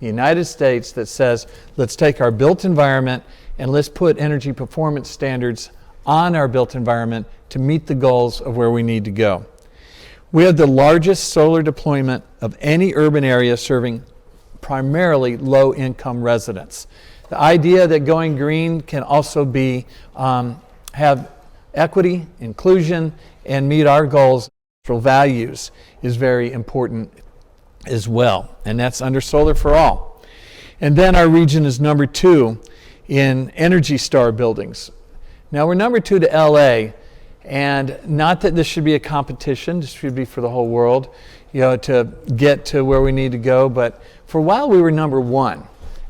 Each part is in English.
the United States that says, let's take our built environment and let's put energy performance standards on our built environment to meet the goals of where we need to go. We have the largest solar deployment of any urban area serving primarily low-income residents. The idea that going green can also be have equity, inclusion, and meet our goals, natural values, is very important as well. And that's under Solar for All. And then our region is number 2 in Energy Star buildings. Now we're number 2 to LA, and not that this should be a competition, this should be for the whole world, to get to where we need to go, but for a while we were number 1.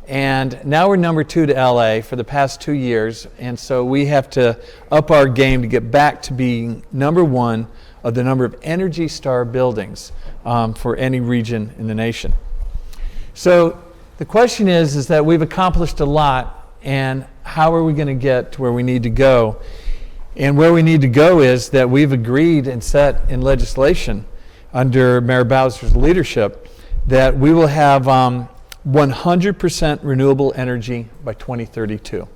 And now we're number 2 to LA for the past 2 years, and so we have to up our game to get back to being number 1 of the number of Energy Star buildings for any region in the nation. So the question is that we've accomplished a lot, and how are we going to get to where we need to go? And where we need to go is that we've agreed and set in legislation under Mayor Bowser's leadership that we will have 100% renewable energy by 2032.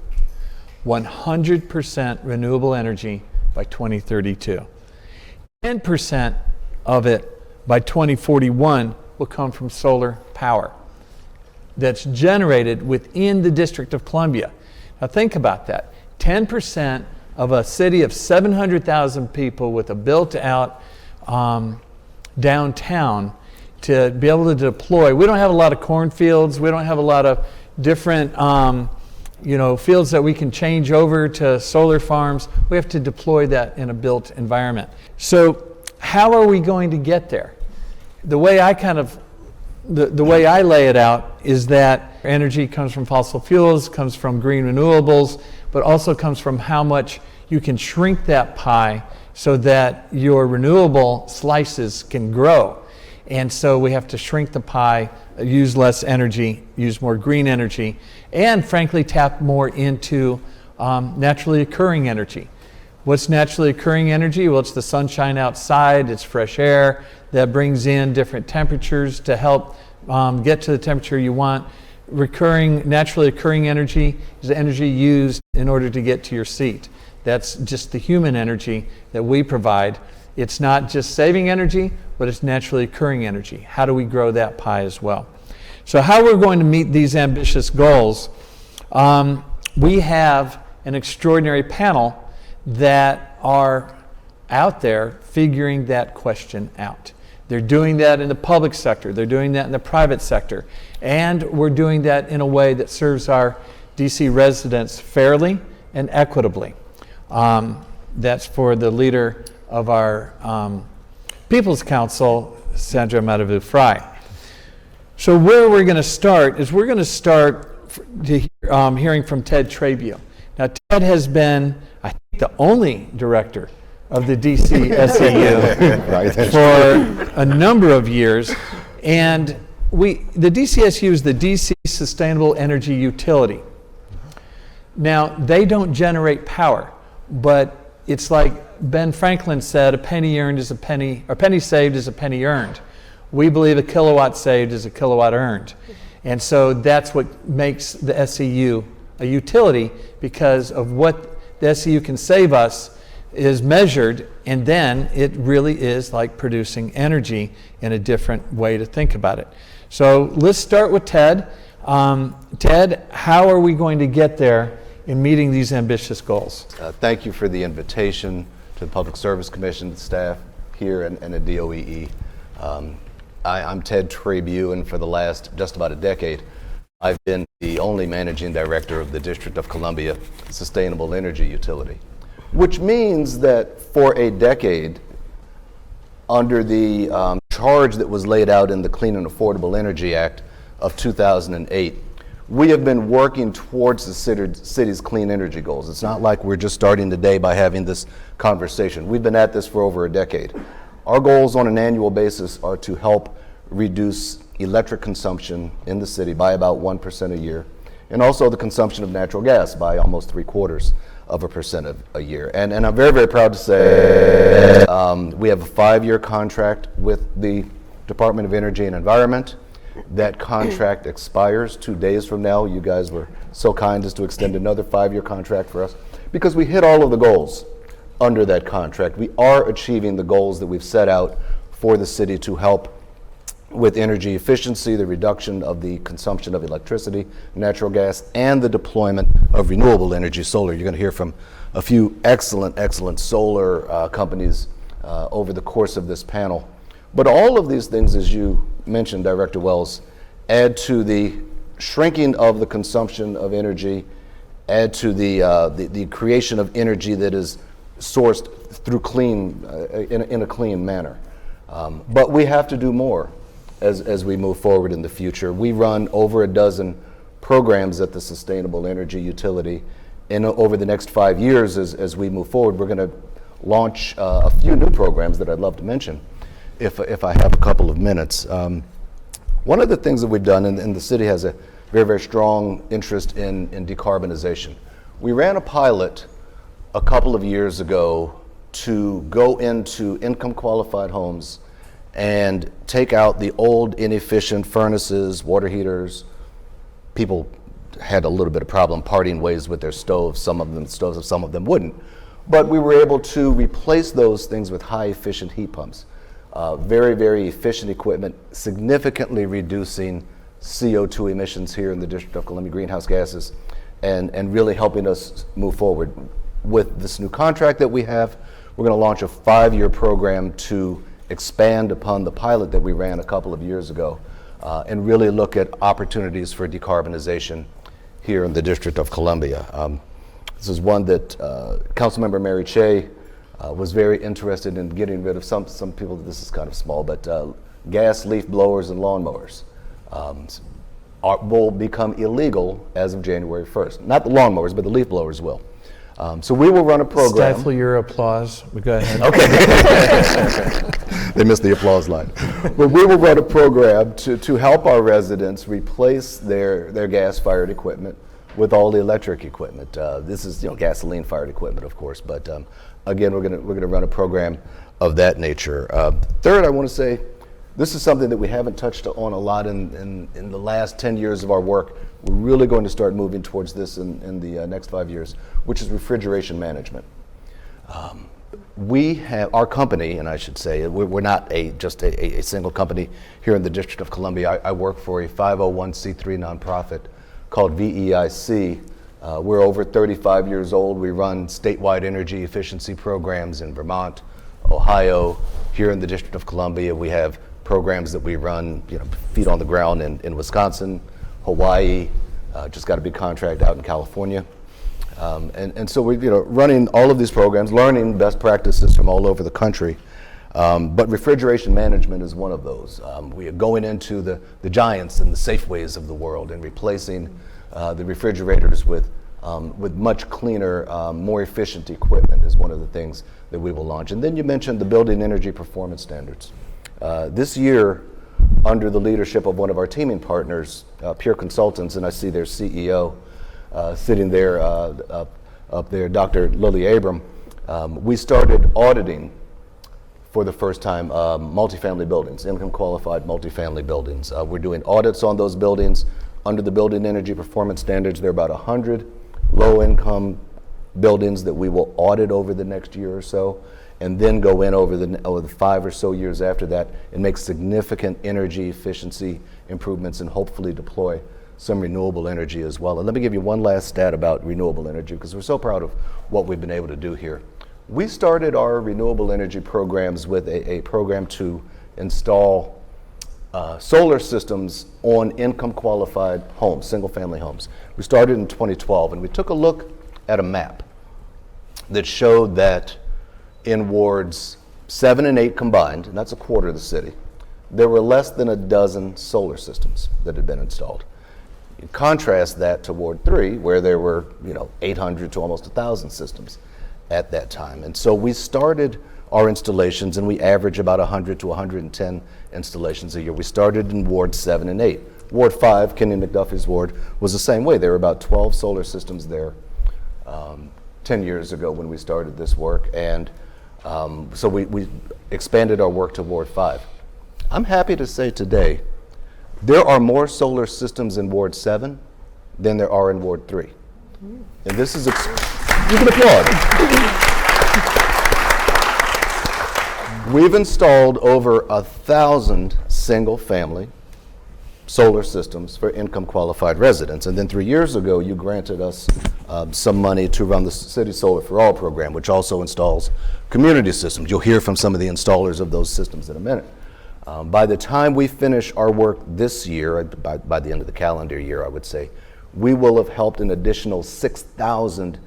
100% renewable energy by 2032. 10% of it by 2041 will come from solar power that's generated within the District of Columbia. Now think about that. 10% of a city of 700,000 people with a built-out downtown to be able to deploy. We don't have a lot of cornfields. We don't have a lot of different fields that we can change over to solar farms. We have to deploy that in a built environment. So how are we going to get there? The way I lay it out is that energy comes from fossil fuels, comes from green renewables, but also comes from how much you can shrink that pie so that your renewable slices can grow. And so we have to shrink the pie, use less energy, use more green energy, and frankly tap more into naturally occurring energy. What's naturally occurring energy? Well, it's the sunshine outside, it's fresh air that brings in different temperatures to help get to the temperature you want. Naturally occurring energy is the energy used in order to get to your seat. That's just the human energy that we provide. It's not just saving energy, but it's naturally occurring energy. How do we grow that pie as well? So how we're going to meet these ambitious goals, we have an extraordinary panel that are out there figuring that question out. They're doing that in the public sector, they're doing that in the private sector, and we're doing that in a way that serves our DC residents fairly and equitably. That's for the leader of our People's Council, Sandra Matavu-Fry. So where we're going to start is we're going to start hearing from Ted Trabue. Now Ted has been, I think, the only director of the DCSU for a number of years, and the DCSU is the DC Sustainable Energy Utility. Now they don't generate power, but it's like Ben Franklin said, a penny saved is a penny earned. We believe a kilowatt saved is a kilowatt earned. And so that's what makes the SEU a utility, because of what the SEU can save us is measured, and then it really is like producing energy in a different way to think about it. So let's start with Ted. Ted, how are we going to get there in meeting these ambitious goals? Thank you for the invitation to the Public Service Commission staff here and the DOEE. I'm Ted Trabue, and for the last just about a decade, I've been the only managing director of the District of Columbia Sustainable Energy Utility, which means that for a decade, under the charge that was laid out in the Clean and Affordable Energy Act of 2008, we have been working towards the city's clean energy goals. It's not like we're just starting today by having this conversation. We've been at this for over a decade. Our goals on an annual basis are to help reduce electric consumption in the city by about 1% a year, and also the consumption of natural gas by almost 0.75% a year. And I'm very, very proud to say we have a 5-year contract with the Department of Energy and Environment. That contract expires 2 days from now. You guys were so kind as to extend another 5-year contract for us because we hit all of the goals under that contract. We are achieving the goals that we've set out for the city to help with energy efficiency, the reduction of the consumption of electricity, natural gas, and the deployment of renewable energy, solar. You're going to hear from a few excellent solar companies over the course of this panel. But all of these things, as you mentioned, Director Wells, add to the shrinking of the consumption of energy, add to the creation of energy that is sourced through clean, in a clean manner. But we have to do more as we move forward in the future. We run over a dozen programs at the Sustainable Energy Utility, and over the next 5 years as we move forward, we're going to launch a few new programs that I'd love to mention if I have a couple of minutes. One of the things that we've done, and the city has a very strong interest in decarbonization. We ran a pilot a couple of years ago to go into income qualified homes and take out the old inefficient furnaces, water heaters. People had a little bit of problem parting ways with their stoves. Some of them wouldn't. But we were able to replace those things with high efficient heat pumps. Very efficient equipment, significantly reducing CO2 emissions here in the District of Columbia, greenhouse gases, and really helping us move forward. With this new contract that we have, we're going to launch a 5-year program to expand upon the pilot that we ran a couple of years ago and really look at opportunities for decarbonization here in the District of Columbia. This is one that Councilmember Mary Che was very interested in getting rid of. Some people, this is kind of small, but gas leaf blowers and lawnmowers will become illegal as of January 1st. Not the lawnmowers, but the leaf blowers will. So we will run a program. Stifle your applause. Go ahead. Okay. They missed the applause line. But we will run a program to help our residents replace their gas-fired equipment with all the electric equipment. This is gasoline-fired equipment, of course, but again, we're going to run a program of that nature. Third, I want to say this is something that we haven't touched on a lot in the last 10 years of our work. We're really going to start moving towards this in the next 5 years, which is refrigeration management. We have our company, and I should say we're not just a single company here in the District of Columbia. I work for a 501c3 nonprofit called VEIC. We're over 35 years old. We run statewide energy efficiency programs in Vermont, Ohio, here in the District of Columbia. We have programs that we run, feet on the ground in Wisconsin, Hawaii, just got a big contract out in California. And so we're running all of these programs, learning best practices from all over the country. But refrigeration management is one of those. We are going into the giants and the Safeways of the world and replacing the refrigerators with much cleaner, more efficient equipment is one of the things that we will launch. And then you mentioned the building energy performance standards. This year, under the leadership of one of our teaming partners, Pure Consultants, and I see their CEO sitting there up there, Dr. Lily Abram, we started auditing for the first time multifamily buildings, income qualified multifamily buildings. We're doing audits on those buildings under the building energy performance standards. There are about 100 low income buildings that we will audit over the next year or so, and then go in over the 5 or so years after that and make significant energy efficiency improvements and hopefully deploy some renewable energy as well. And let me give you one last stat about renewable energy, because we're so proud of what we've been able to do here. We started our renewable energy programs with a program to install solar systems on income qualified homes, single family homes. We started in 2012, and we took a look at a map that showed that in wards 7 and 8 combined, and that's a quarter of the city, there were less than a dozen solar systems that had been installed. You contrast that to Ward 3, where there were 800 to almost 1,000 systems at that time. And so we started our installations, and we average about 100 to 110 installations a year. We started in Ward 7 and 8. Ward 5, Kenny McDuffie's ward, was the same way. There were about 12 solar systems there 10 years ago when we started this work. And so we expanded our work to Ward 5. I'm happy to say today There are more solar systems in Ward 7 than there are in Ward 3. And this is, you can applaud. We've installed over 1,000 single-family solar systems for income-qualified residents. And then 3 years ago, you granted us some money to run the City Solar for All program, which also installs community systems. You'll hear from some of the installers of those systems in a minute. By the time we finish our work this year, by the end of the calendar year, I would say, we will have helped an additional 6,000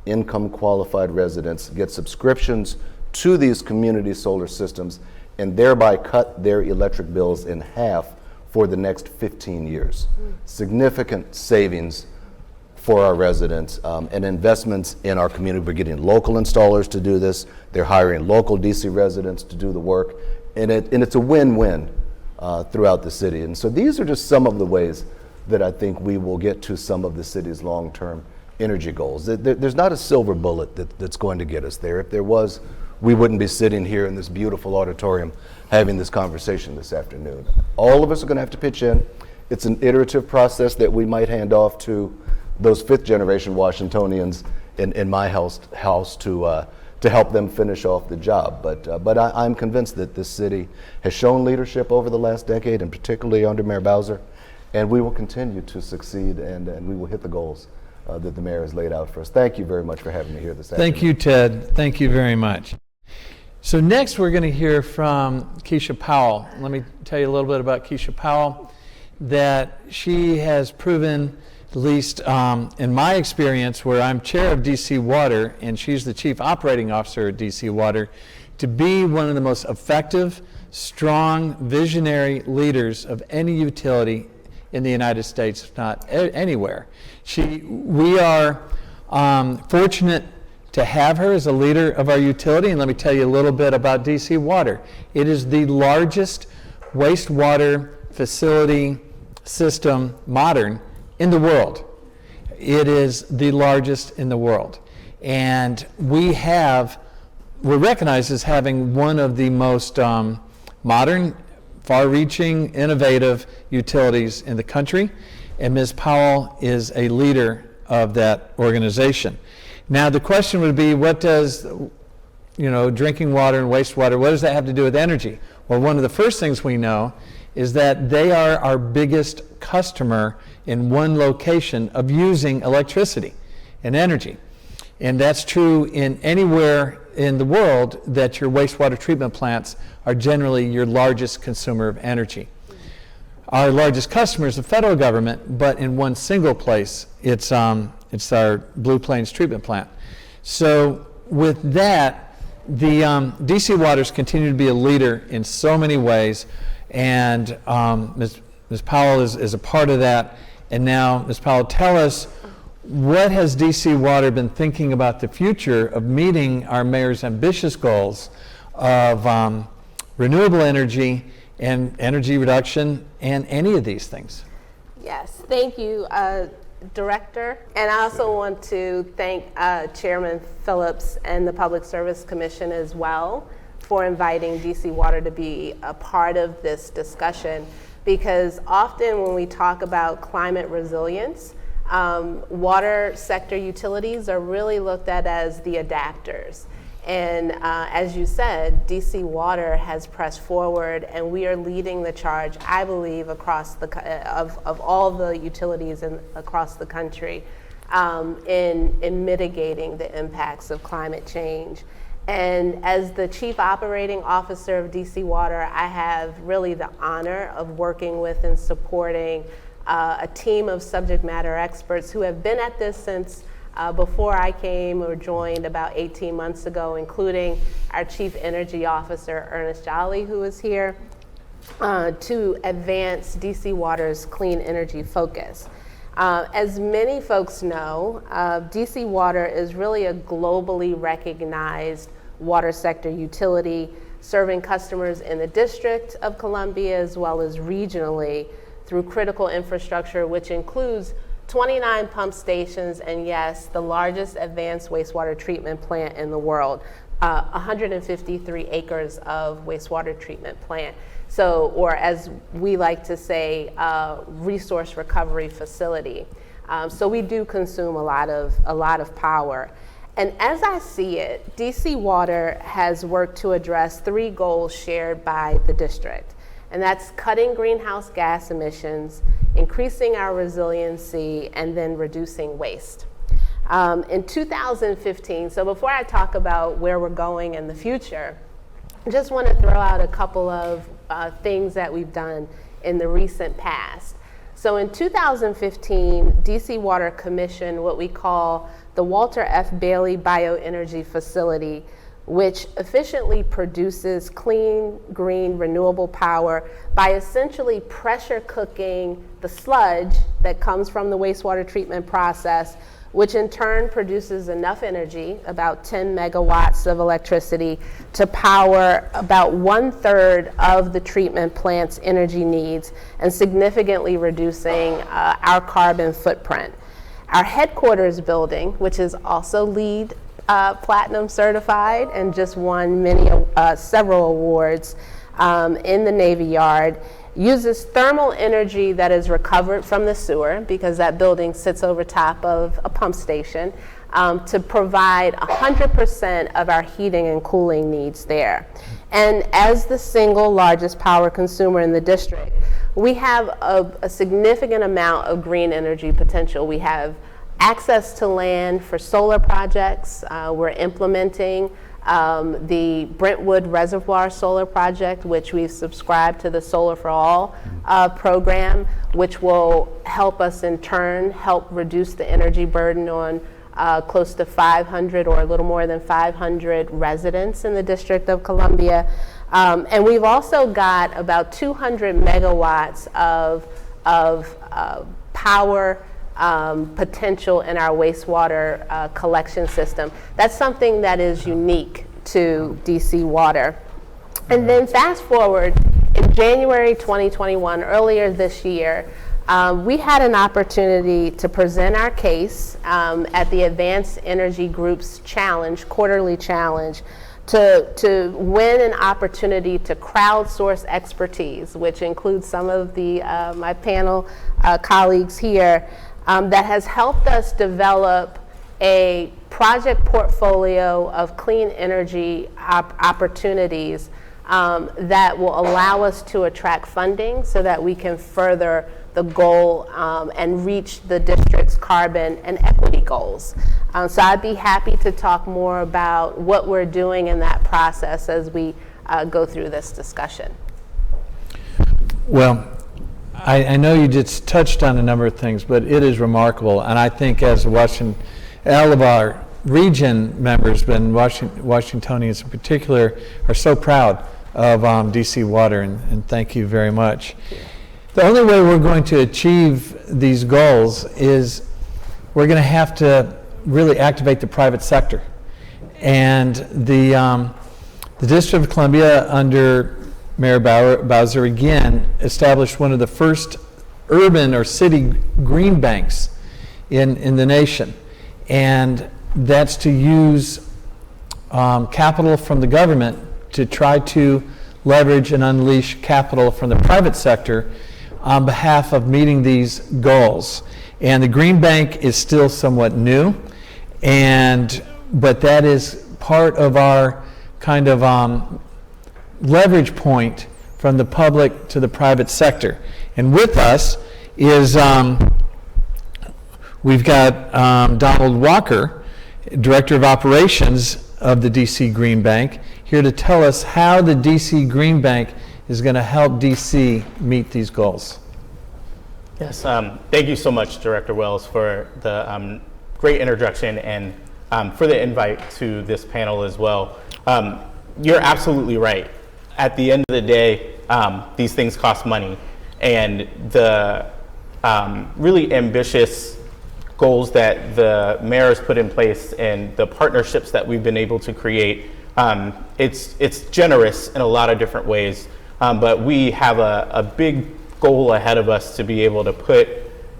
income-qualified residents get subscriptions to these community solar systems and thereby cut their electric bills in half for the next 15 years. Significant savings for our residents and investments in our community. We're getting local installers to do this. They're hiring local DC residents to do the work. And it's a win-win throughout the city. And so these are just some of the ways that I think we will get to some of the city's long-term energy goals. There's not a silver bullet that's going to get us there. If there was, we wouldn't be sitting here in this beautiful auditorium having this conversation this afternoon. All of us are going to have to pitch in. It's an iterative process that we might hand off to those fifth-generation Washingtonians in my house to help them finish off the job. But I'm convinced that this city has shown leadership over the last decade, and particularly under Mayor Bowser, and we will continue to succeed, and we will hit the goals that the mayor has laid out for us. Thank you very much for having me here this afternoon. Thank you, Ted. Thank you very much. So next we're going to hear from Keisha Powell. Let me tell you a little bit about Keisha Powell, that she has proven, at least in my experience, where I'm chair of DC Water and she's the chief operating officer at DC Water, to be one of the most effective, strong, visionary leaders of any utility in the United States, if not anywhere. We are fortunate to have her as a leader of our utility, and let me tell you a little bit about DC Water. It is the largest wastewater facility system, modern, in the world. It is the largest in the world. And we're recognized as having one of the most modern, far-reaching, innovative utilities in the country, and Ms. Powell is a leader of that organization. Now the question would be, what does drinking water and wastewater, what does that have to do with energy? Well, one of the first things we know is that they are our biggest customer in one location of using electricity and energy. And that's true in anywhere in the world that your wastewater treatment plants are generally your largest consumer of energy. Our largest customer is the federal government, but in one single place, it's our Blue Plains treatment plant. So with that, the DC Waters continue to be a leader in so many ways, and Ms. Powell is a part of that. And now, Ms. Powell, tell us, what has DC Water been thinking about the future of meeting our mayor's ambitious goals of renewable energy and energy reduction and any of these things? Yes, thank you, Director. And I also want to thank Chairman Phillips and the Public Service Commission as well for inviting DC Water to be a part of this discussion, because often when we talk about climate resilience, water sector utilities are really looked at as the adapters. And as you said, DC Water has pressed forward, and we are leading the charge, I believe, across of all the utilities across the country in mitigating the impacts of climate change. And as the Chief Operating Officer of DC Water, I have really the honor of working with and supporting a team of subject matter experts who have been at this since before I came or joined about 18 months ago, including our Chief Energy Officer, Ernest Jolly, who is here, to advance DC Water's clean energy focus. As many folks know, DC Water is really a globally recognized water sector utility, serving customers in the District of Columbia as well as regionally through critical infrastructure, which includes 29 pump stations, and yes, the largest advanced wastewater treatment plant in the world, 153 acres of wastewater treatment plant. So, or as we like to say, resource recovery facility. So we do consume a lot of power. And as I see it, DC Water has worked to address 3 goals shared by the district. And that's cutting greenhouse gas emissions, increasing our resiliency, and then reducing waste. In 2015, so before I talk about where we're going in the future, I just want to throw out a couple of things that we've done in the recent past. So in 2015, DC Water commissioned what we call the Walter F. Bailey Bioenergy Facility, which efficiently produces clean, green, renewable power by essentially pressure cooking the sludge that comes from the wastewater treatment process, which in turn produces enough energy, about 10 megawatts of electricity, to power about 1/3 of the treatment plant's energy needs and significantly reducing our carbon footprint. Our headquarters building, which is also LEED Platinum certified and just won several awards in the Navy Yard, uses thermal energy that is recovered from the sewer, because that building sits over top of a pump station, to provide 100% of our heating and cooling needs there. And as the single largest power consumer in the district, we have a significant amount of green energy potential. We have access to land for solar projects. We're implementing the Brentwood Reservoir Solar Project, which we've subscribed to the Solar for All program, which will help us in turn help reduce the energy burden on close to 500 or a little more than 500 residents in the District of Columbia. And we've also got about 200 megawatts of power potential in our wastewater collection system. That's something that is unique to DC Water. And then fast forward, in January 2021, earlier this year, we had an opportunity to present our case at the Advanced Energy Group's challenge, quarterly challenge, to win an opportunity to crowdsource expertise, which includes some of my panel colleagues here, that has helped us develop a project portfolio of clean energy opportunities that will allow us to attract funding so that we can further the goal and reach the district's carbon and equity goals. So I'd be happy to talk more about what we're doing in that process as we go through this discussion. Well, I know you just touched on a number of things, but it is remarkable, and I think as all of our region members, and Washingtonians in particular, are so proud of DC Water, and thank you very much. The only way we're going to achieve these goals is we're going to have to really activate the private sector. And the District of Columbia under Mayor Bowser again established one of the first urban or city green banks in the nation. And that's to use capital from the government to try to leverage and unleash capital from the private sector on behalf of meeting these goals. And the Green Bank is still somewhat new, but that is part of our kind of leverage point from the public to the private sector. And with us is we've got Donald Walker, Director of Operations of the DC Green Bank, here to tell us how the DC Green Bank is going to help DC meet these goals. Yes, thank you so much, Director Wells, for the great introduction and for the invite to this panel as well. You're absolutely right. At the end of the day, these things cost money, and the really ambitious goals that the mayor has put in place and the partnerships that we've been able to create, it's generous in a lot of different ways, but we have a big goal ahead of us to be able to put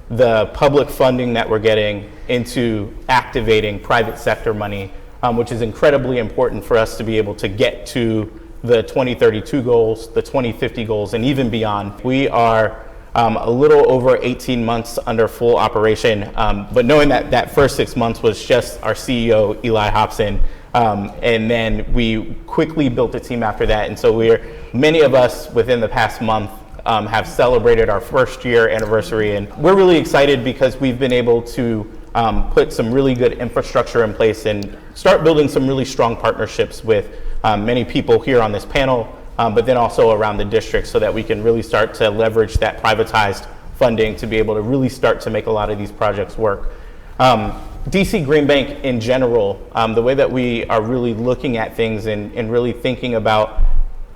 the public funding that we're getting into activating private sector money, which is incredibly important for us to be able to get to the 2032 goals, the 2050 goals, and even beyond. We are a little over 18 months under full operation, but knowing that that first 6 months was just our CEO, Eli Hobson, and then we quickly built a team after that. And so many of us within the past month have celebrated our first year anniversary, and we're really excited because we've been able to put some really good infrastructure in place and start building some really strong partnerships with many people here on this panel, but then also around the district, so that we can really start to leverage that privatized funding to be able to really start to make a lot of these projects work. DC Green Bank in general, the way that we are really looking at things and really thinking about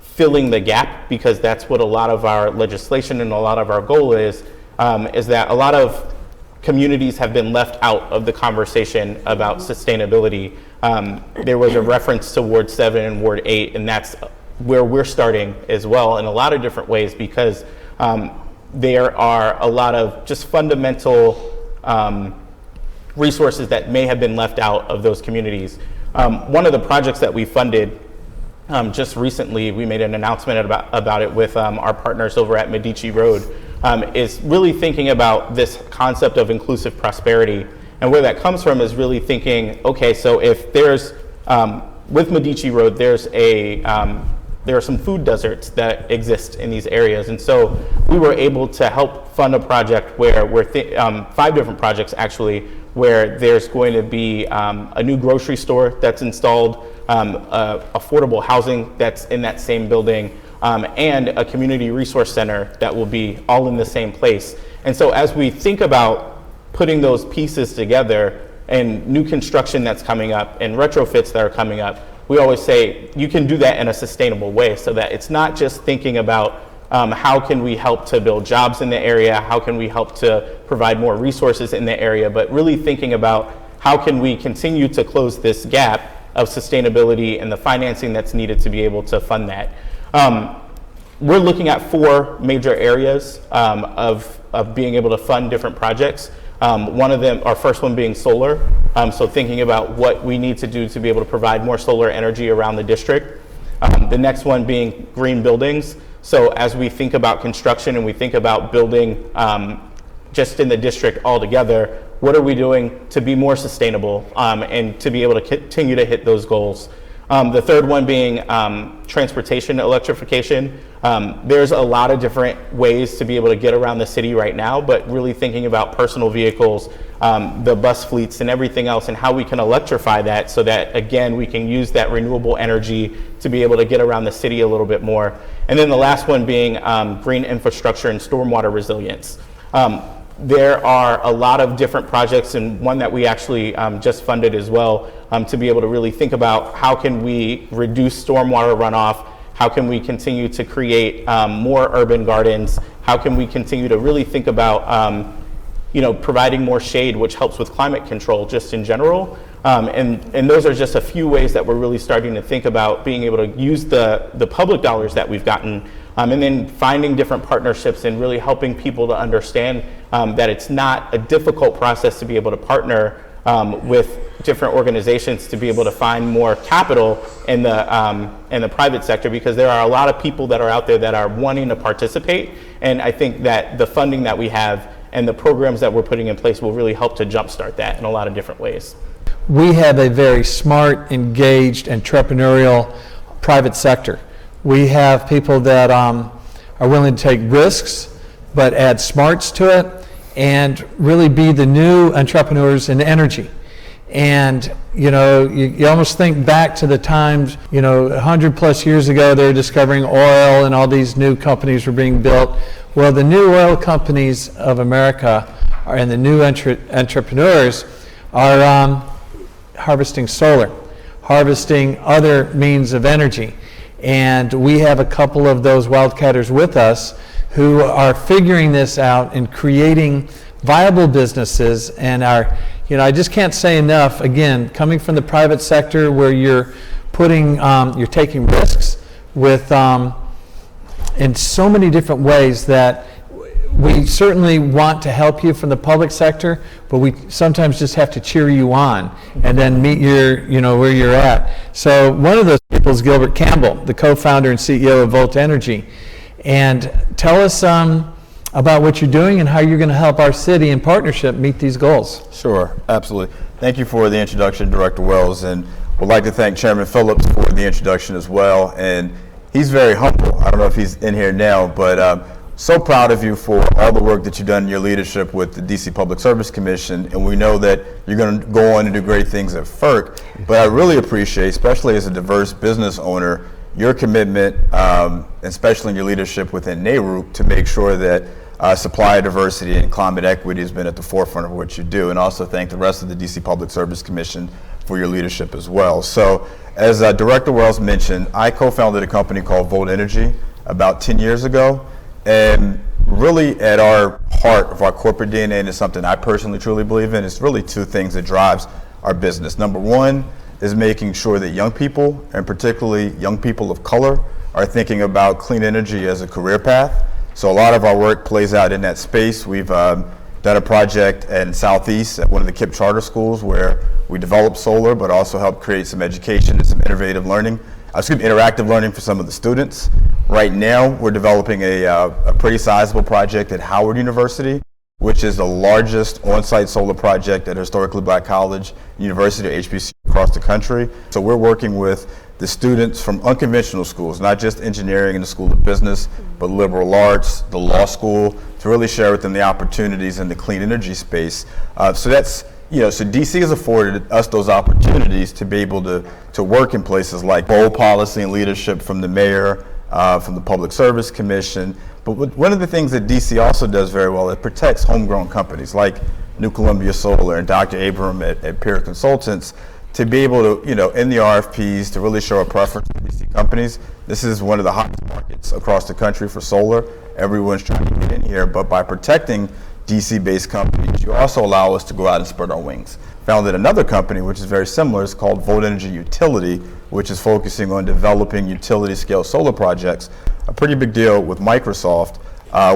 filling the gap, because that's what a lot of our legislation and a lot of our goal is that a lot of communities have been left out of the conversation about sustainability. There was a reference to Ward 7 and Ward 8, and that's where we're starting as well in a lot of different ways, because there are a lot of just fundamental resources that may have been left out of those communities. One of the projects that we funded just recently, we made an announcement about it with our partners over at Medici Road, is really thinking about this concept of inclusive prosperity. And where that comes from is really thinking, okay, so if there's, with Medici Road, there are some food deserts that exist in these areas. And so we were able to help fund a project where 5 different projects actually, where there's going to be a new grocery store that's installed, affordable housing that's in that same building, and a community resource center that will be all in the same place. And so as we think about putting those pieces together and new construction that's coming up and retrofits that are coming up, we always say you can do that in a sustainable way, so that it's not just thinking about how can we help to build jobs in the area, how can we help to provide more resources in the area, but really thinking about how can we continue to close this gap of sustainability and the financing that's needed to be able to fund that. We're looking at 4 major areas of being able to fund different projects. One of them, our first one being solar. So thinking about what we need to do to be able to provide more solar energy around the district. The next one being green buildings. So as we think about construction and we think about building just in the district altogether, what are we doing to be more sustainable and to be able to continue to hit those goals? The third one being transportation electrification. There's a lot of different ways to be able to get around the city right now, but really thinking about personal vehicles, the bus fleets and everything else, and how we can electrify that so that, again, we can use that renewable energy to be able to get around the city a little bit more. And then the last one being green infrastructure and stormwater resilience. There are a lot of different projects, and one that we actually just funded as well, to be able to really think about how can we reduce stormwater runoff, how can we continue to create more urban gardens, how can we continue to really think about providing more shade, which helps with climate control just in general. And those are just a few ways that we're really starting to think about being able to use the public dollars that we've gotten, and then finding different partnerships and really helping people to understand that it's not a difficult process to be able to partner with different organizations to be able to find more capital in the private sector, because there are a lot of people that are out there that are wanting to participate. And I think that the funding that we have and the programs that we're putting in place will really help to jumpstart that in a lot of different ways. We have a very smart, engaged, entrepreneurial private sector. We have people that are willing to take risks, but add smarts to it, and really be the new entrepreneurs in energy. And you almost think back to the times, 100 plus years ago, they were discovering oil and all these new companies were being built. Well, the new oil companies of America and the new entrepreneurs are harvesting solar, harvesting other means of energy. And we have a couple of those wildcatters with us who are figuring this out and creating viable businesses, and I just can't say enough, again, coming from the private sector where you're taking risks with in so many different ways, that we certainly want to help you from the public sector, but we sometimes just have to cheer you on and then meet your, where you're at. So one of those people is Gilbert Campbell, the co-founder and CEO of Volt Energy. And tell us about what you're doing and how you're going to help our city in partnership meet these goals. Sure, absolutely. Thank you for the introduction, Director Wells, and would like to thank Chairman Phillips for the introduction as well. And he's very humble. I don't know if he's in here now, but so proud of you for all the work that you've done in your leadership with the DC Public Service Commission, and we know that you're going to go on and do great things at FERC, but I really appreciate, especially as a diverse business owner, your commitment, especially in your leadership within NARUC, to make sure that supplier diversity and climate equity has been at the forefront of what you do, and also thank the rest of the DC Public Service Commission for your leadership as well. So as Director Wells mentioned, I co-founded a company called Volt Energy about 10 years ago. And really at our heart of our corporate DNA, and it's something I personally truly believe in, it's really two things that drives our business. Number one is making sure that young people, and particularly young people of color, are thinking about clean energy as a career path. So a lot of our work plays out in that space. We've done a project in Southeast at one of the KIPP charter schools where we developed solar, but also helped create some education and some interactive learning for some of the students. Right now, we're developing a pretty sizable project at Howard University, which is the largest on-site solar project at a historically black college, university, or HBCU across the country. So we're working with the students from unconventional schools, not just engineering and the School of Business, but liberal arts, the law school, to really share with them the opportunities in the clean energy space. So that's, so DC has afforded us those opportunities to be able to work in places like bold policy and leadership from the mayor, from the Public Service Commission. But one of the things that DC also does very well, it protects homegrown companies like New Columbia Solar and Dr. Abram at Peer Consultants, to be able to, in the RFPs, to really show a preference to DC companies. This is one of the hottest markets across the country for solar. Everyone's trying to get in here, but by protecting DC-based companies, you also allow us to go out and spread our wings. Founded another company, which is very similar. It's called Volt Energy Utility, which is focusing on developing utility-scale solar projects. A pretty big deal with Microsoft,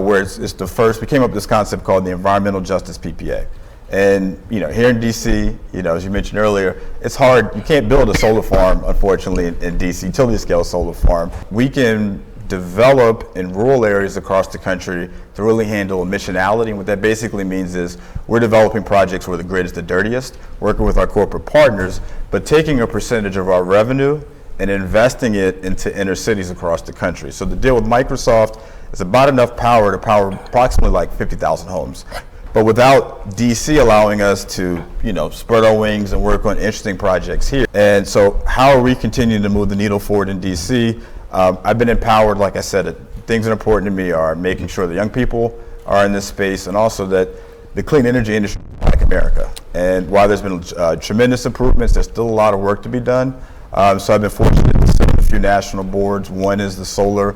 where it's the first. We came up with this concept called the Environmental Justice Ppa. And here in DC, as you mentioned earlier, it's hard. You can't build a solar farm, unfortunately, in DC, utility-scale solar farm. We can develop in rural areas across the country to really handle emissionality. And what that basically means is we're developing projects where the grid is the dirtiest, working with our corporate partners, but taking a percentage of our revenue and investing it into inner cities across the country. So the deal with Microsoft is about enough power to power approximately like 50,000 homes. But without DC allowing us to, spread our wings and work on interesting projects here. And so how are we continuing to move the needle forward in DC? I've been empowered, like I said, things that are important to me are making sure that young people are in this space, and also that the clean energy industry is like America. And while there's been tremendous improvements, there's still a lot of work to be done. So I've been fortunate to sit on a few national boards. One is the Solar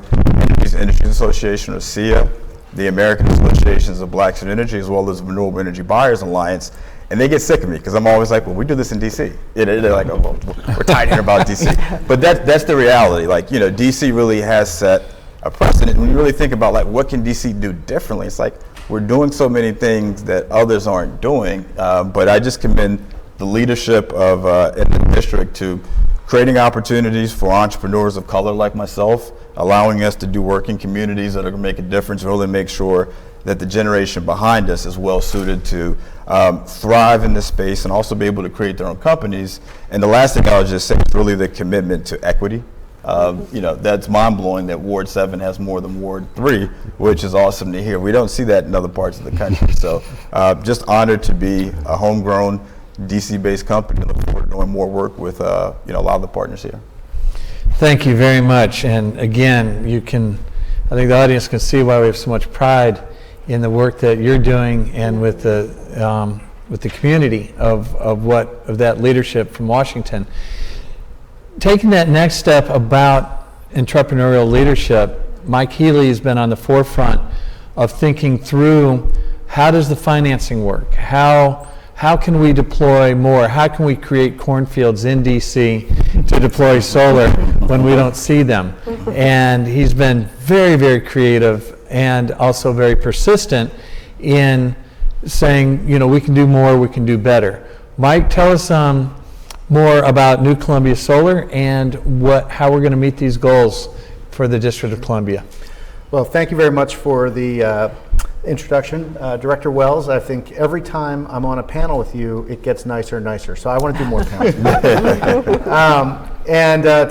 Industries Association, or SEIA, the American Associations of Blacks in Energy, as well as Renewable Energy Buyers Alliance. And they get sick of me because I'm always like, well, we do this in DC. They're like, oh, well, we're tired here about DC. But that's the reality. Like, DC really has set a precedent. When you really think about like, what can DC do differently? It's like, we're doing so many things that others aren't doing. But I just commend the leadership of in the district to creating opportunities for entrepreneurs of color like myself, allowing us to do work in communities that are going to make a difference, really make sure that the generation behind us is well suited to thrive in this space and also be able to create their own companies. And the last thing I'll just say is really the commitment to equity. That's mind blowing that Ward 7 has more than Ward 3, which is awesome to hear. We don't see that in other parts of the country. So just honored to be a homegrown DC-based company. Look forward to doing more work with a lot of the partners here. Thank you very much. And again, I think the audience can see why we have so much pride in the work that you're doing and with the community of that leadership from Washington. Taking that next step about entrepreneurial leadership, Mike Healy has been on the forefront of thinking through how does the financing work? How can we deploy more? How can we create cornfields in DC to deploy solar when we don't see them? And he's been very, very creative and also very persistent in saying, we can do more, we can do better. Mike, tell us more about New Columbia Solar and how we're going to meet these goals for the District of Columbia. Well, thank you very much for the introduction. Director Wells, I think every time I'm on a panel with you, it gets nicer and nicer. So I want to do more panels.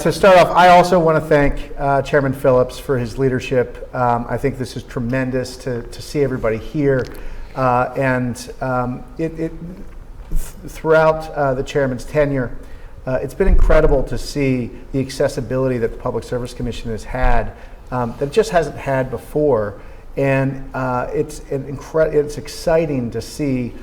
To start off, I also want to thank Chairman Phillips for his leadership. I think this is tremendous to see everybody here. Throughout the chairman's tenure, it's been incredible to see the accessibility that the Public Service Commission has had that it just hasn't had before. And it's exciting to see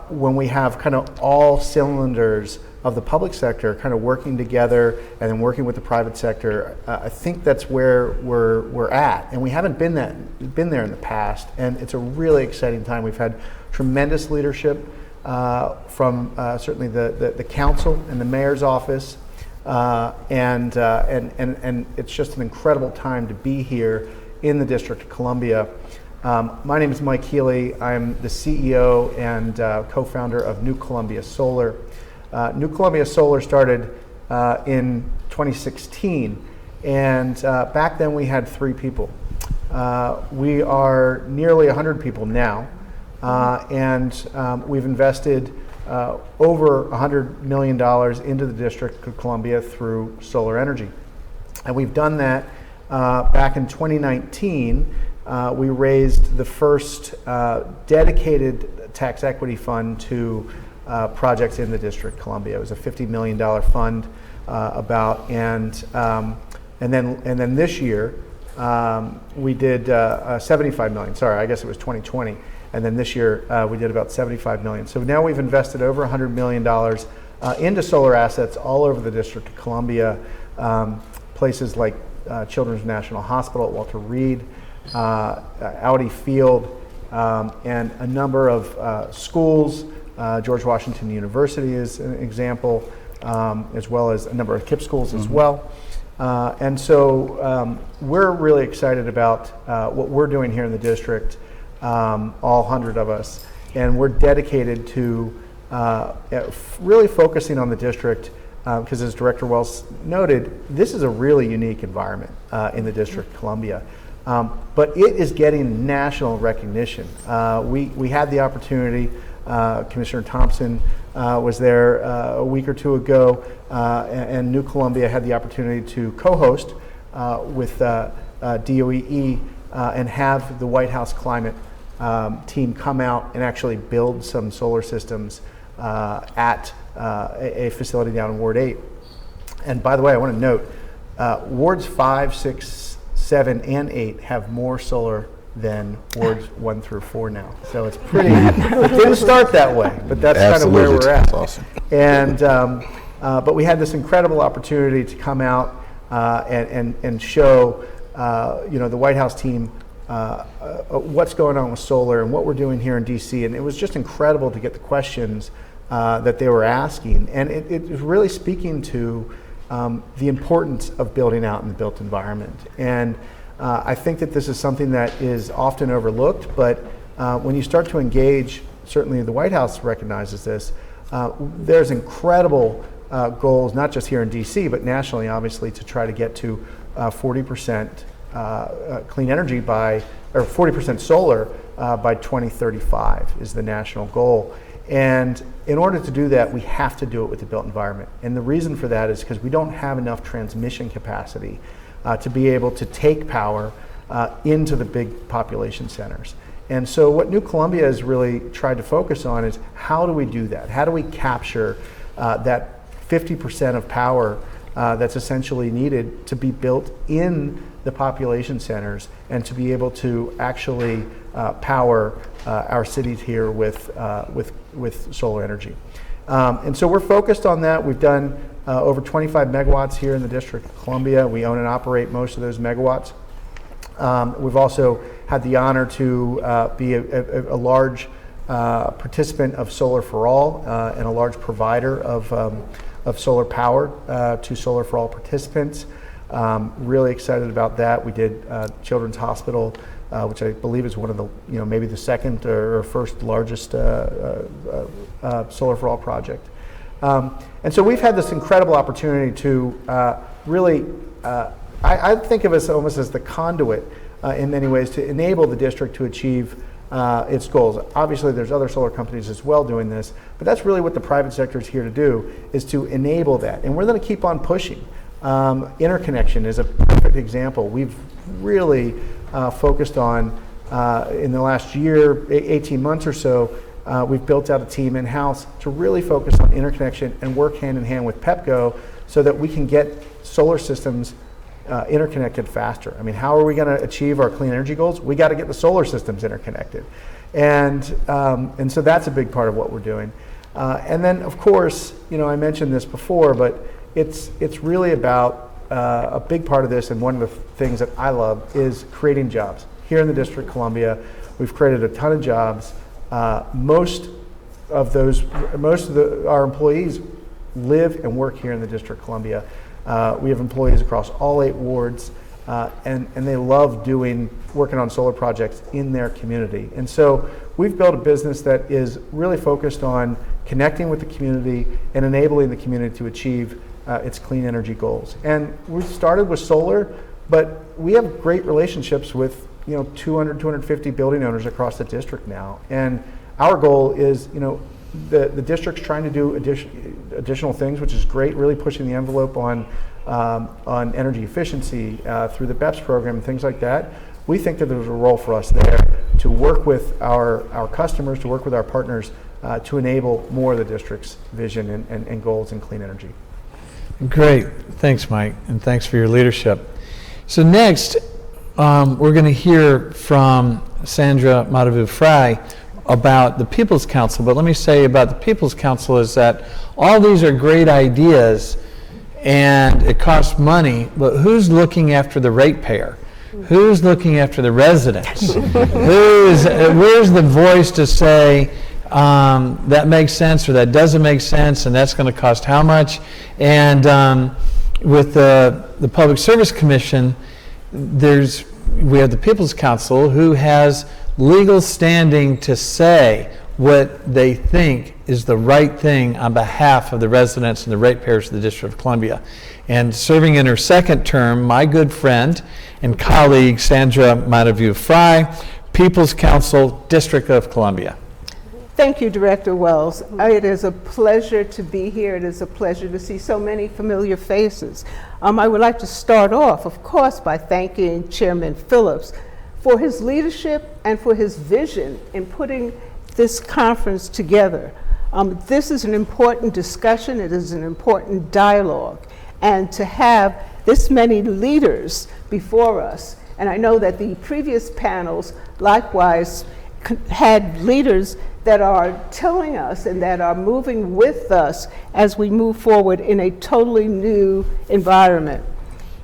when we have kind of all cylinders of the public sector kind of working together and then working with the private sector. I think that's where we're at, and we haven't been there in the past. And it's a really exciting time. We've had tremendous leadership from certainly the council and the mayor's office, and it's just an incredible time to be here in the District of Columbia. My name is Mike Healy. I'm the CEO and co-founder of New Columbia Solar. New Columbia Solar started in 2016, and back then we had 3 people. We are nearly 100 people now, and we've invested over $100 million into the District of Columbia through solar energy. And we've done that back in 2019. We raised the first dedicated tax equity fund to projects in the District of Columbia. It was a $50 million fund and then this year we did $75 million. Sorry, I guess it was 2020. And then this year we did about $75 million. So now we've invested over $100 million into solar assets all over the District of Columbia, places like Children's National Hospital at Walter Reed, Audi Field, and a number of schools. George Washington University is an example, as well as a number of KIPP schools as well. And so we're really excited about what we're doing here in the district, all 100 of us, and we're dedicated to really focusing on the district because as Director Wells noted, this is a really unique environment in the District of Columbia. But it is getting national recognition. We had the opportunity, Commissioner Thompson was there a week or two ago, and New Columbia had the opportunity to co-host with DOEE and have the White House climate team come out and actually build some solar systems at a facility down in Ward 8. And by the way, I want to note, Wards 5, 6, 7, and 8 have more solar than Wards 1 through 4 now. So it's pretty, it didn't start that way, but that's kind of where we're at. Awesome. And, but we had this incredible opportunity to come out and show, the White House team what's going on with solar and what we're doing here in DC. And it was just incredible to get the questions that they were asking. And it was really speaking to the importance of building out in the built environment. And I think that this is something that is often overlooked, but when you start to engage, certainly the White House recognizes this, there's incredible goals, not just here in DC, but nationally, obviously, to try to get to 40% clean energy or 40% solar by 2035 is the national goal. And in order to do that, we have to do it with the built environment. And the reason for that is because we don't have enough transmission capacity to be able to take power into the big population centers. And so what New Columbia has really tried to focus on is how do we do that? How do we capture that 50% of power that's essentially needed to be built in the population centers and to be able to actually power our cities here with solar energy. And so we're focused on that. We've done over 25 megawatts here in the District of Columbia. We own and operate most of those megawatts. We've also had the honor to be a large participant of Solar for All and a large provider of solar power to Solar for All participants. Really excited about that. We did Children's Hospital, which I believe is one of the, maybe the second or first largest Solar for All project. And so we've had this incredible opportunity to really, I think of us almost as the conduit in many ways to enable the district to achieve its goals. Obviously, there's other solar companies as well doing this, but that's really what the private sector is here to do, is to enable that. And we're going to keep on pushing. Interconnection is a perfect example. We've really focused on, in the last year, 18 months or so, we've built out a team in-house to really focus on interconnection and work hand in hand with PEPCO so that we can get solar systems interconnected faster. I mean, how are we going to achieve our clean energy goals? We got to get the solar systems interconnected. And so that's a big part of what we're doing. And then, of course, I mentioned this before, but it's really about a big part of this, and one of the things that I love is creating jobs. Here in the District of Columbia, we've created a ton of jobs. Most of our employees live and work here in the District of Columbia. We have employees across all 8 wards, and they love working on solar projects in their community. And so we've built a business that is really focused on connecting with the community and enabling the community to achieve its clean energy goals. And we started with solar, but we have great relationships with 200, 250 building owners across the district now. And our goal is, the district's trying to do additional things, which is great, really pushing the envelope on energy efficiency through the BEPS program and things like that. We think that there's a role for us there to work with our customers, to work with our partners to enable more of the district's vision and goals in clean energy. Great. Thanks, Mike, and thanks for your leadership. So next, we're going to hear from Sandra Madavu-Fry about the People's Council. But let me say about the People's Council is that all these are great ideas and it costs money, but who's looking after the ratepayer? Who's looking after the residents? Where's the voice to say that makes sense or that doesn't make sense, and that's going to cost how much? And with the Public Service Commission, we have the People's Council who has legal standing to say what they think is the right thing on behalf of the residents and the ratepayers of the District of Columbia. And serving in her second term, my good friend and colleague, Sandra Madavu-Fry, People's Council, District of Columbia. Thank you, Director Wells. It is a pleasure to be here. It is a pleasure to see so many familiar faces. I would like to start off, of course, by thanking Chairman Phillips for his leadership and for his vision in putting this conference together. This is an important discussion. It is an important dialogue. And to have this many leaders before us, and I know that the previous panels likewise had leaders that are telling us and that are moving with us as we move forward in a totally new environment.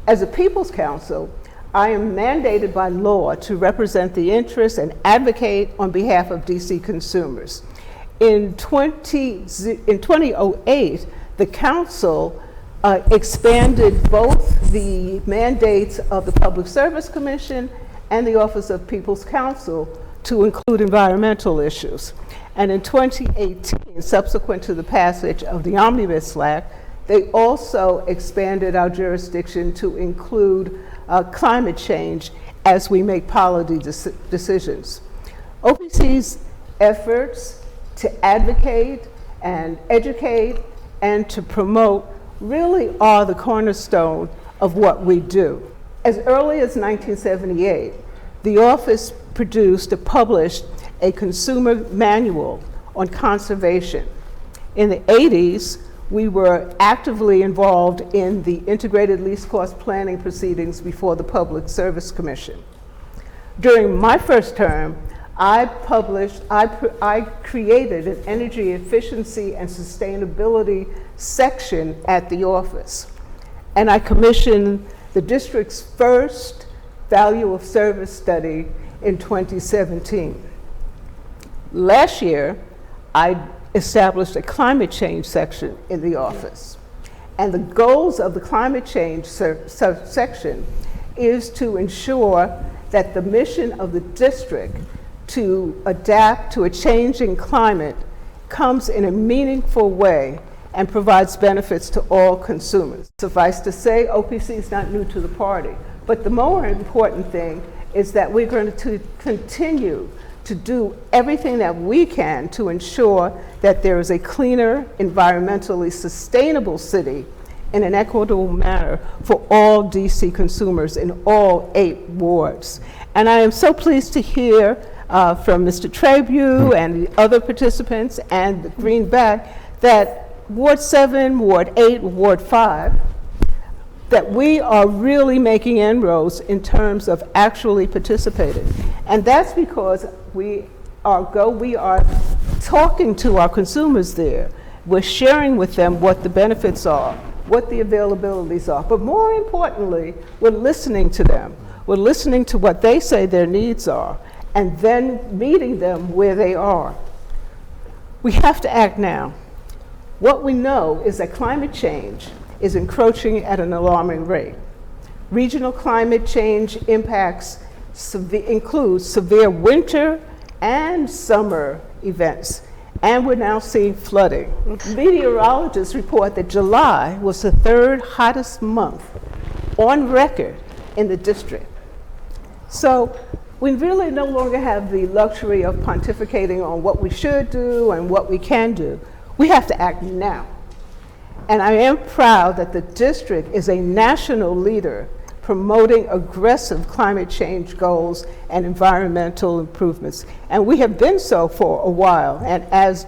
As a People's Council, I am mandated by law to represent the interests and advocate on behalf of DC consumers. In 2008, the Council expanded both the mandates of the Public Service Commission and the Office of People's Counsel to include environmental issues. And in 2018, subsequent to the passage of the Omnibus Act, they also expanded our jurisdiction to include climate change as we make policy decisions. OPC's efforts to advocate and educate and to promote really are the cornerstone of what we do. As early as 1978, the office published a consumer manual on conservation. In the 80s, we were actively involved in the integrated least cost planning proceedings before the Public Service Commission. During my first term, I created an energy efficiency and sustainability section at the office. And I commissioned the district's first value of service study in 2017. Last year, I established a climate change section in the office. And the goals of the climate change section is to ensure that the mission of the district to adapt to a changing climate comes in a meaningful way and provides benefits to all consumers. Suffice to say, OPC is not new to the party. But the more important thing is that we're going to continue to do everything that we can to ensure that there is a cleaner, environmentally sustainable city in an equitable manner for all DC consumers in all 8 wards. And I am so pleased to hear from Mr. Trabue and the other participants and the Greenback that Ward 7, Ward 8, Ward 5, that we are really making inroads in terms of actually participating. And that's because we are talking to our consumers there. We're sharing with them what the benefits are, what the availabilities are. But more importantly, we're listening to them. We're listening to what they say their needs are, and then meeting them where they are. We have to act now. What we know is that climate change is encroaching at an alarming rate. Regional climate change impacts include severe winter and summer events, and we're now seeing flooding. Meteorologists report that July was the 3rd hottest month on record in the district. So we really no longer have the luxury of pontificating on what we should do and what we can do. We have to act now. And I am proud that the district is a national leader promoting aggressive climate change goals and environmental improvements. And we have been so for a while. And as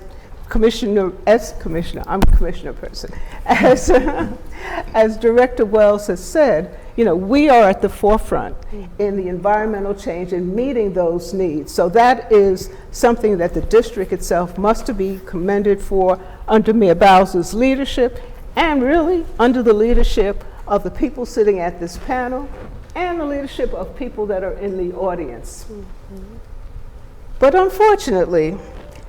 commissioner, I'm a commissioner person, as Director Wells has said, you know, we are at the forefront in the environmental change and meeting those needs. So that is something that the district itself must be commended for under Mayor Bowser's leadership, and really under the leadership of the people sitting at this panel and the leadership of people that are in the audience. But unfortunately,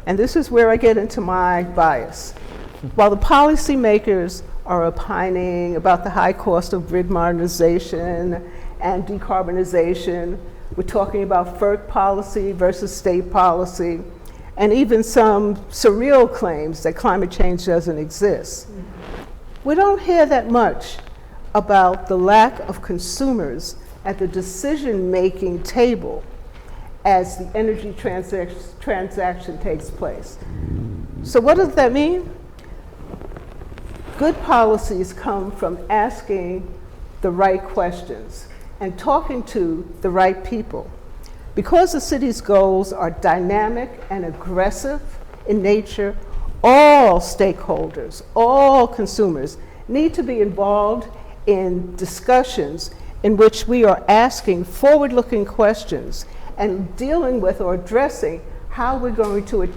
and this is where I get into my bias, while the policymakers are opining about the high cost of grid modernization and decarbonization, we're talking about FERC policy versus state policy, and even some surreal claims that climate change doesn't exist. We don't hear that much about the lack of consumers at the decision-making table as the energy transaction takes place. So what does that mean? Good policies come from asking the right questions and talking to the right people. Because the city's goals are dynamic and aggressive in nature, all stakeholders, all consumers need to be involved in discussions in which we are asking forward-looking questions and dealing with or addressing how we're going to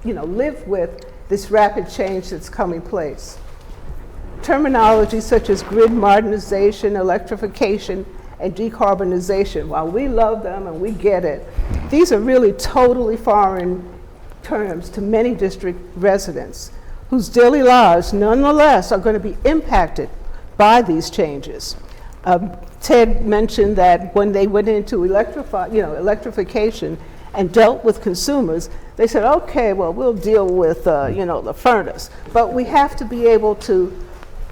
live with this rapid change that's coming place. Terminology such as grid modernization, electrification, and decarbonization, while we love them and we get it, these are really totally foreign terms to many district residents whose daily lives nonetheless are going to be impacted by these changes. Ted mentioned that when they went into electrification and dealt with consumers, they said, okay, well, we'll deal with the furnace. But we have to be able to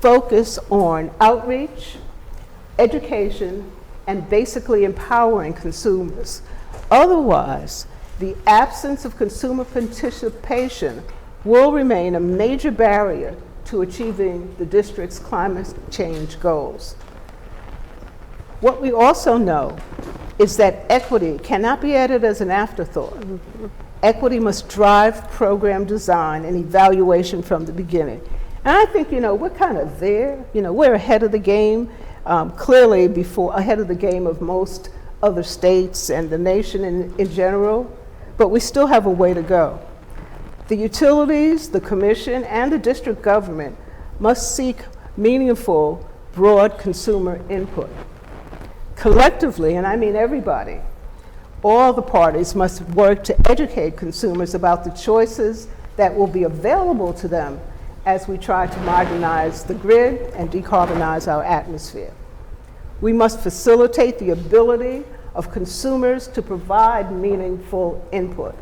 focus on outreach, education, and basically empowering consumers. Otherwise, the absence of consumer participation will remain a major barrier to achieving the district's climate change goals. What we also know is that equity cannot be added as an afterthought. Equity must drive program design and evaluation from the beginning. And I think, we're kind of there. We're ahead of the game, clearly ahead of the game of most other states and the nation in general, but we still have a way to go. The utilities, the commission, and the district government must seek meaningful, broad consumer input. Collectively, and I mean everybody, all the parties must work to educate consumers about the choices that will be available to them as we try to modernize the grid and decarbonize our atmosphere. We must facilitate the ability of consumers to provide meaningful input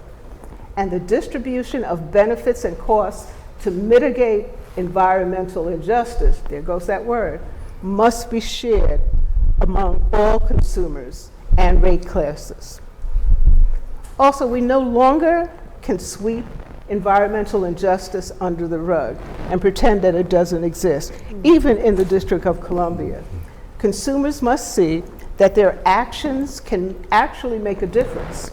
and the distribution of benefits and costs to mitigate environmental injustice, there goes that word, must be shared among all consumers and rate classes. Also, we no longer can sweep environmental injustice under the rug and pretend that it doesn't exist, even in the District of Columbia. Consumers must see that their actions can actually make a difference,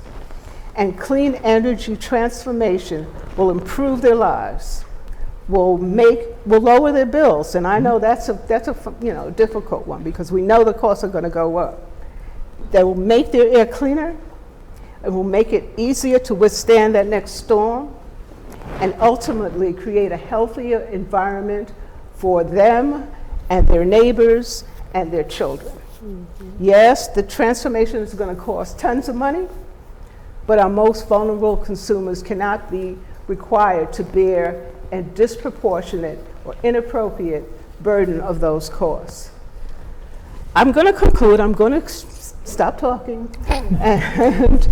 and clean energy transformation will improve their lives, will lower their bills, and I know that's a difficult one because we know the costs are going to go up. They will make their air cleaner, it will make it easier to withstand that next storm, and ultimately create a healthier environment for them and their neighbors and their children. Yes, the transformation is going to cost tons of money, but our most vulnerable consumers cannot be required to bear a disproportionate or inappropriate burden of those costs. I'm going to conclude, I'm going to stop talking, and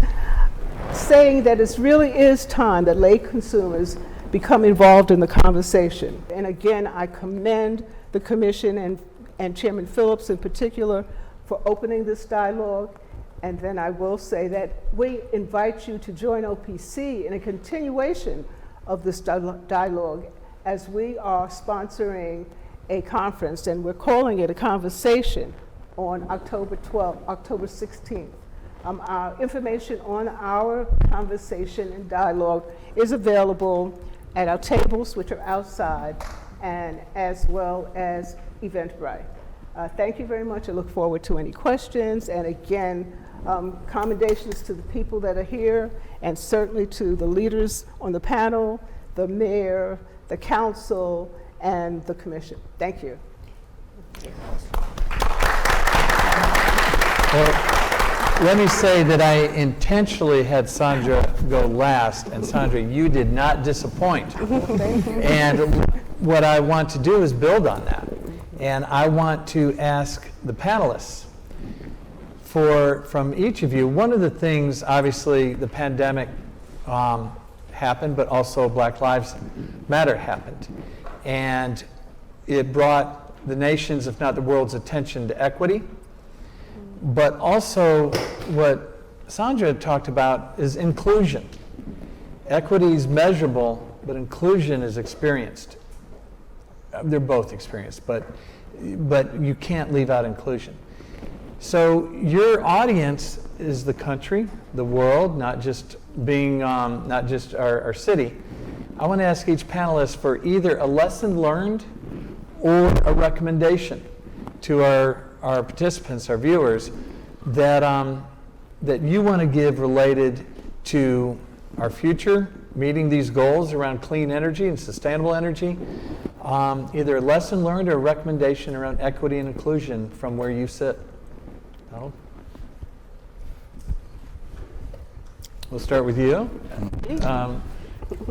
saying that it really is time that lay consumers become involved in the conversation. And again, I commend the Commission and Chairman Phillips in particular for opening this dialogue. And then I will say that we invite you to join OPC in a continuation of this dialogue as we are sponsoring a conference, and we're calling it a conversation on October 12th, October 16th. Our information on our conversation and dialogue is available at our tables, which are outside, and as well as Eventbrite. Thank you very much. I look forward to any questions. And again, commendations to the people that are here, and certainly to the leaders on the panel, the mayor, the council, and the commission. Thank you. Well, let me say that I intentionally had Sandra go last, and Sandra, you did not disappoint. And what I want to do is build on that. And I want to ask the panelists from each of you, one of the things, obviously, the pandemic happened, but also Black Lives Matter happened. And it brought the nation's, if not the world's, attention to equity. But also what Sandra talked about is inclusion. Equity is measurable, but inclusion is experienced. They're both experienced, but you can't leave out inclusion. So your audience is the country, the world, not just our city. I want to ask each panelist for either a lesson learned or a recommendation to our participants, our viewers, that you want to give related to our future, meeting these goals around clean energy and sustainable energy, either a lesson learned or a recommendation around equity and inclusion from where you sit. Donald? We'll start with you.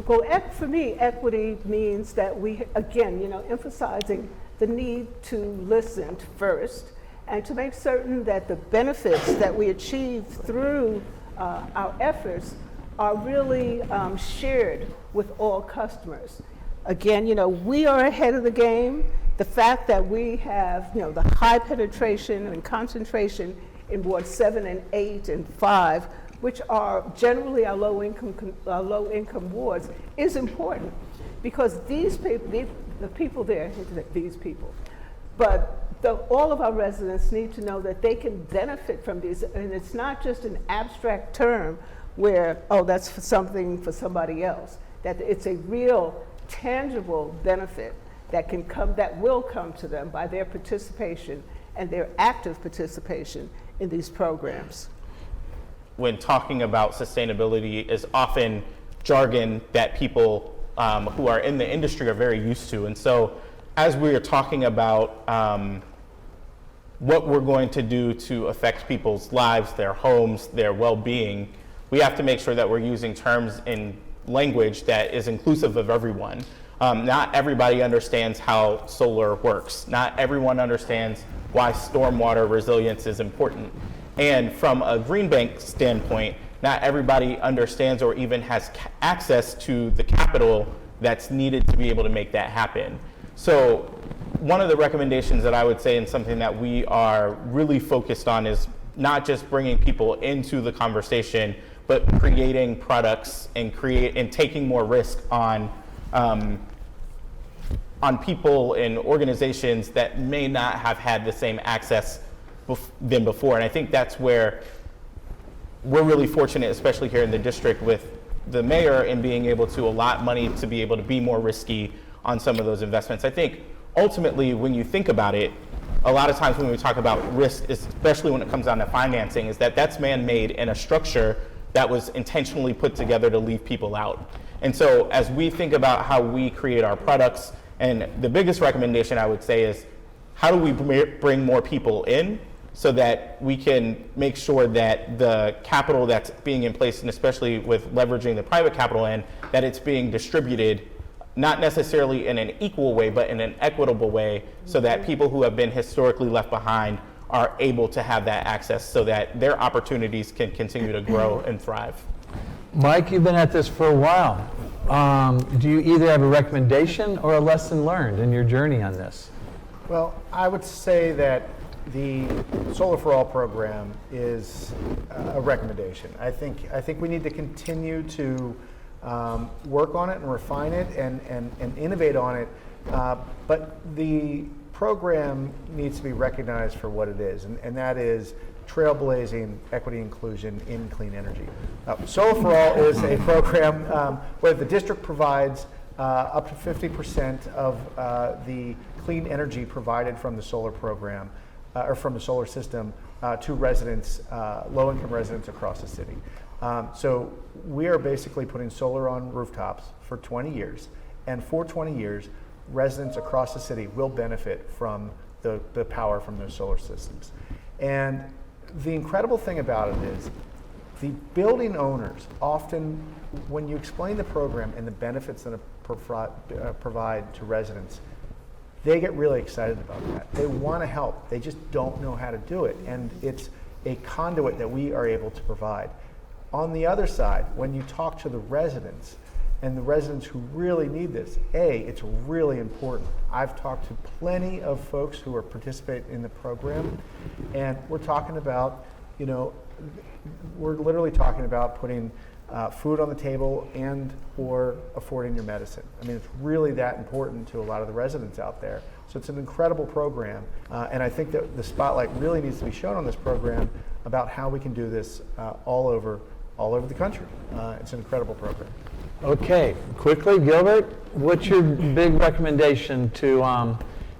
Well, for me, equity means that we, again, emphasizing the need to listen first and to make certain that the benefits that we achieve through our efforts are really shared with all customers. Again, we are ahead of the game. The fact that we have, the high penetration and concentration in wards 7 and 8 and 5, which are generally our low-income wards, is important because these people, the people there, these people, but all of our residents need to know that they can benefit from these, and it's not just an abstract term where, oh, that's for something for somebody else, that it's a real, tangible benefit that will come to them by their participation and their active participation in these programs. When talking about sustainability is often jargon that people who are in the industry are very used to. And so as we are talking about what we're going to do to affect people's lives, their homes, their well-being, we have to make sure that we're using terms in language that is inclusive of everyone. Not everybody understands how solar works. Not everyone understands why stormwater resilience is important. And from a green bank standpoint, not everybody understands or even has access to the capital that's needed to be able to make that happen. So one of the recommendations that I would say, and something that we are really focused on, is not just bringing people into the conversation, but creating products and taking more risk on people and organizations that may not have had the same access than before. And I think that's where we're really fortunate, especially here in the district, with the mayor in being able to allot money to be able to be more risky on some of those investments. I think ultimately, when you think about it, a lot of times when we talk about risk, especially when it comes down to financing, is that that's man-made in a structure that was intentionally put together to leave people out. And so as we think about how we create our products, and the biggest recommendation I would say is, how do we bring more people in so that we can make sure that the capital that's being in place, and especially with leveraging the private capital in, that it's being distributed not necessarily in an equal way, but in an equitable way, so that people who have been historically left behind are able to have that access so that their opportunities can continue to grow and thrive. Mike, you've been at this for a while. Do you either have a recommendation or a lesson learned in your journey on this? Well, I would say that the Solar for All program is a recommendation. I think we need to continue to work on it and refine it and innovate on it, but the program needs to be recognized for what it is, and that is trailblazing equity inclusion in clean energy. Solar for All is a program where the district provides up to 50% of the clean energy provided from the solar program or from the solar system to residents, low-income residents across the city. So we are basically putting solar on rooftops for 20 years, and for 20 years, residents across the city will benefit from the power from those solar systems. And the incredible thing about it is the building owners often, when you explain the program and the benefits that it provide to residents, they get really excited about that. They want to help. They just don't know how to do it. And it's a conduit that we are able to provide. On the other side, when you talk to the residents, and the residents who really need this, it's really important. I've talked to plenty of folks who are participating in the program, and we're talking about, we're literally talking about putting food on the table and or affording your medicine. I mean, it's really that important to a lot of the residents out there. So it's an incredible program, and I think that the spotlight really needs to be shown on this program about how we can do this all over the country. It's an incredible program. Okay, quickly, Gilbert, what's your big recommendation to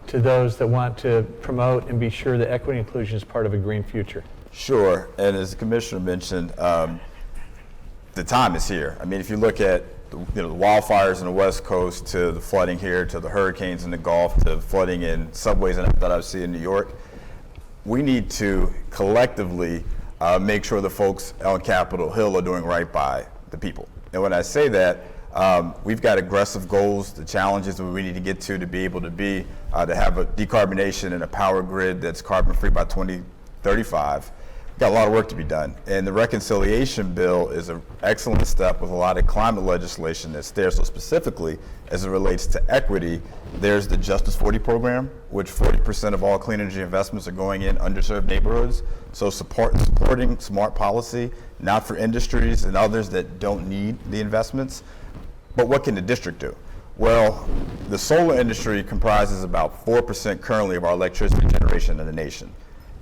those that want to promote and be sure that equity inclusion is part of a green future? Sure, and as the commissioner mentioned, the time is here. I mean, if you look at the wildfires on the West Coast, to the flooding here, to the hurricanes in the Gulf, to flooding in subways that I've seen in New York, we need to collectively make sure the folks on Capitol Hill are doing right by the people. And when I say that, we've got aggressive goals, the challenges that we need to get to be able to have a decarbonation and a power grid that's carbon free by 2035. Got a lot of work to be done. And the reconciliation bill is an excellent step with a lot of climate legislation that's there. So specifically, as it relates to equity, there's the Justice 40 program, which 40% of all clean energy investments are going in underserved neighborhoods. So supporting smart policy, not for industries and others that don't need the investments. But what can the district do? Well, the solar industry comprises about 4% currently of our electricity generation in the nation.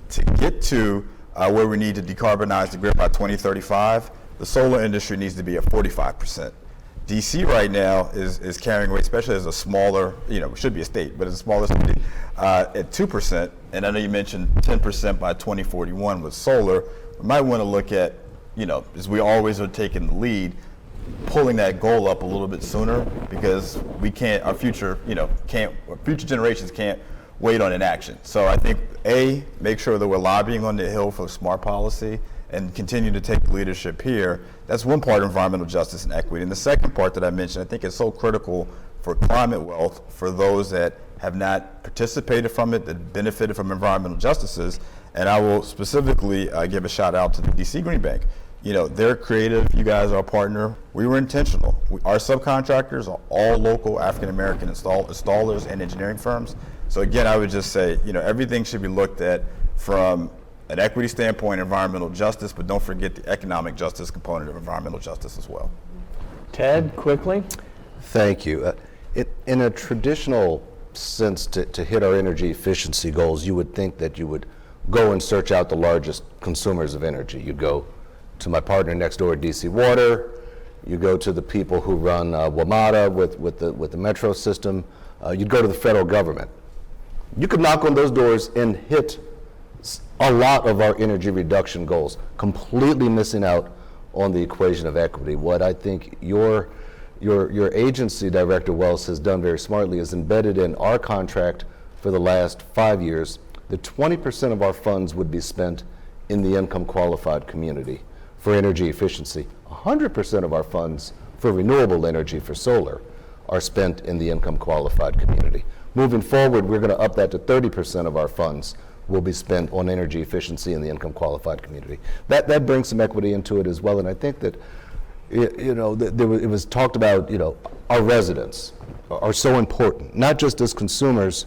To get to where we need to decarbonize the grid by 2035, the solar industry needs to be at 45%. DC right now is carrying away, especially as a smaller, it should be a state, but it's a smaller city, at 2%. And I know you mentioned 10% by 2041 with solar. We might want to look at, as we always are taking the lead, pulling that goal up a little bit sooner, because we can't, our future generations can't wait on inaction. So I think, make sure that we're lobbying on the Hill for smart policy and continue to take leadership here. That's one part of environmental justice and equity. And the second part that I mentioned, I think is so critical for climate wealth, for those that have not participated from it, that benefited from environmental justices. And I will specifically give a shout out to the DC Green Bank. You know, they're creative. You guys are a partner. We were intentional. Our subcontractors are all local African-American installers and engineering firms. So again, I would just say, you know, everything should be looked at from an equity standpoint, environmental justice, but don't forget the economic justice component of environmental justice as well. Ted, quickly. Thank you. In a traditional sense, to hit our energy efficiency goals, you would think that you would go and search out the largest consumers of energy. You'd go to my partner next door at DC Water. You go to the people who run WMATA with the metro system. You'd go to the federal government. You could knock on those doors and hit a lot of our energy reduction goals, completely missing out on the equation of equity. What I think your agency, Director Wells, has done very smartly is embedded in our contract for the last 5 years that 20% of our funds would be spent in the income qualified community for energy efficiency. 100% of our funds for renewable energy for solar are spent in the income qualified community. Moving forward, we're going to up that to 30% of our funds will be spent on energy efficiency in the income qualified community. That brings some equity into it as well, and I think that it was talked about, our residents are so important, not just as consumers,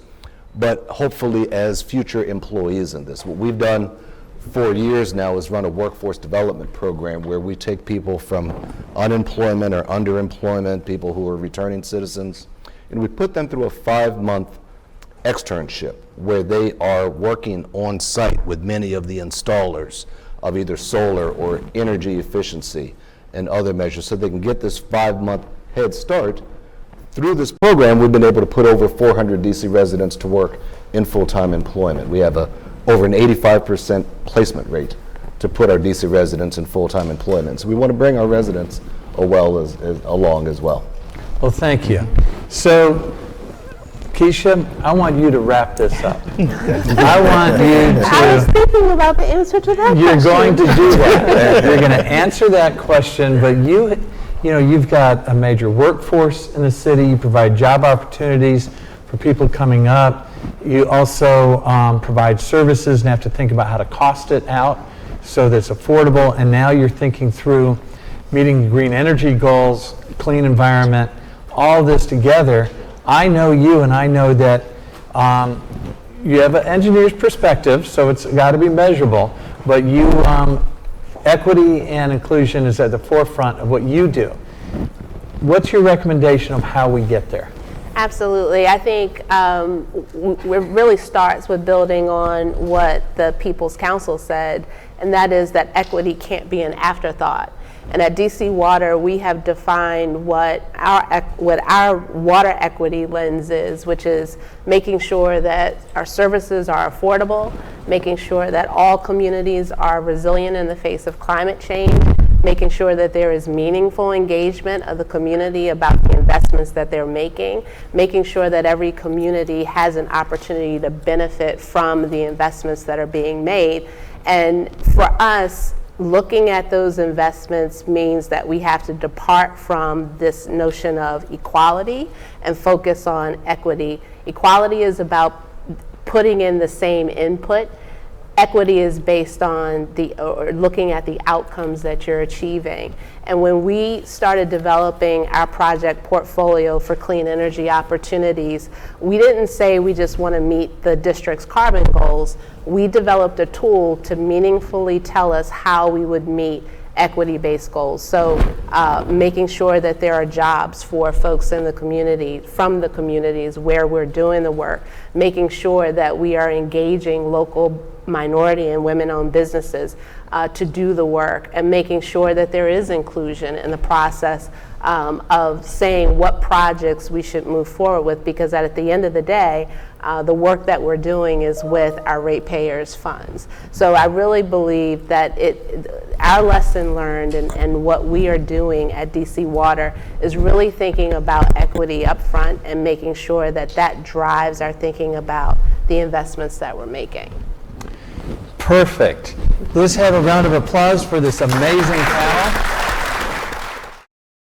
but hopefully as future employees in this. What we've done for years now is run a workforce development program where we take people from unemployment or underemployment, people who are returning citizens, and we put them through a 5-month externship where they are working on site with many of the installers of either solar or energy efficiency and other measures, so they can get this 5-month head start. Through this program, we've been able to put over 400 DC residents to work in full-time employment. We have over an 85% placement rate to put our DC residents in full-time employment. So we want to bring our residents along as well. Well, thank you. So, Keisha, I want you to wrap this up. I want you to... I was thinking about the answer to that You're question. going to do that. You're going to answer that question, but you've got a major workforce in the city. You provide job opportunities for people coming up. You also provide services and have to think about how to cost it out so that it's affordable. And now you're thinking through meeting green energy goals, clean environment, all this together. I know you, and I know that you have an engineer's perspective, so it's got to be measurable, but you, equity and inclusion is at the forefront of what you do. What's your recommendation of how we get there? Absolutely. I think it really starts with building on what the People's Council said, and that is that equity can't be an afterthought. And at DC Water, we have defined what our water equity lens is, which is making sure that our services are affordable, making sure that all communities are resilient in the face of climate change, making sure that there is meaningful engagement of the community about the investments that they're making sure that every community has an opportunity to benefit from the investments that are being made. And for us, looking at those investments means that we have to depart from this notion of equality and focus on equity. Equality is about putting in the same input. Equity is based on looking at the outcomes that you're achieving. And when we started developing our project portfolio for clean energy opportunities, we didn't say we just want to meet the district's carbon goals. We developed a tool to meaningfully tell us how we would meet equity-based goals. So making sure that there are jobs for folks in the community, from the communities where we're doing the work, making sure that we are engaging local minority and women-owned businesses to do the work, and making sure that there is inclusion in the process of saying what projects we should move forward with, because at the end of the day, the work that we're doing is with our ratepayers' funds. So I really believe that our lesson learned and what we are doing at DC Water is really thinking about equity up front and making sure that that drives our thinking about the investments that we're making. Perfect. Let's have a round of applause for this amazing panel.